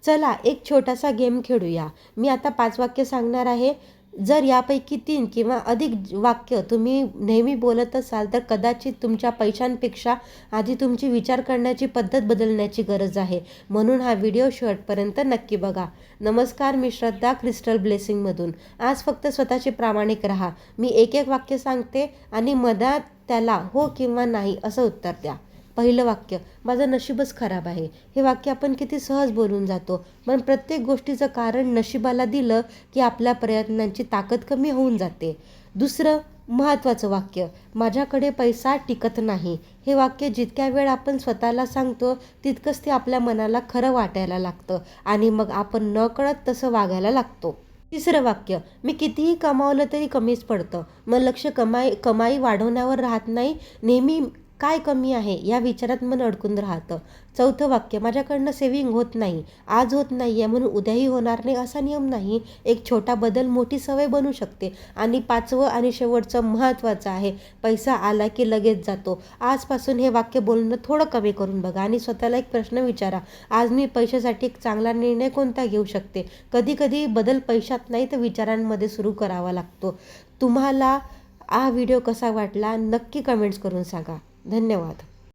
चला एक छोटासा गेम खेळूया. मी आता 5 वाक्य सांगणार आहे. जर यापैकी 3 किंवा अधिक वाक्य तुम्ही नेहमी बोलत असाल तर कदाचित तुमच्या पैशांपेक्षा आधी तुमची विचार करण्याची पद्धत बदलण्याची गरज आहे. म्हणून हा व्हिडिओ शेवटपर्यंत नक्की बघा. नमस्कार, मी श्रद्धा क्रिस्टल ब्लेसिंगमधून. आज फक्त स्वतःचे प्रामाणिक राहा. मी एक एक वाक्य सांगते आणि मधात त्याला हो किंवा नाही असं उत्तर द्या. पहिलं वाक्य, माझं नशीबच खराब आहे. हे वाक्य आपण किती सहज बोलून जातो, पण प्रत्येक गोष्टीचं कारण नशिबाला दिलं की आपल्या प्रयत्नांची ताकद कमी होऊन जाते. दुसरं महत्त्वाचं वाक्य, माझ्याकडे पैसा टिकत नाही. हे वाक्य जितक्या वेळ आपण स्वतःला सांगतो तितकंच ते आपल्या मनाला खरं वाटायला लागतं आणि मग आपण नकळत तसं वागायला लागतो. तिसरं वाक्य, मी कितीही कमावलं तरी कमीच पडतं. मग लक्ष कमाई वाढवण्यावर राहत नाही, नेहमी काय कमी आहे या विचारात मन अडकून राहतं. चौथं वाक्य, माझ्याकडनं सेव्हिंग होत नाही. आज होत नाही आहे म्हणून उद्याही होणार नाही असा नियम नाही. एक छोटा बदल मोठी सवय बनू शकते. आणि 5वं आणि शेवटचं महत्त्वाचं आहे, पैसा आला की लगेच जातो. आजपासून हे वाक्य बोलणं थोडं कमी करून बघा आणि स्वतःला एक प्रश्न विचारा, आज मी पैशासाठी एक चांगला निर्णय कोणता घेऊ शकते. कधीकधी बदल पैशात नाही तर विचारांमध्ये सुरू करावा लागतो. तुम्हाला हा व्हिडिओ कसा वाटला नक्की कमेंट्स करून सांगा. धन्यवाद.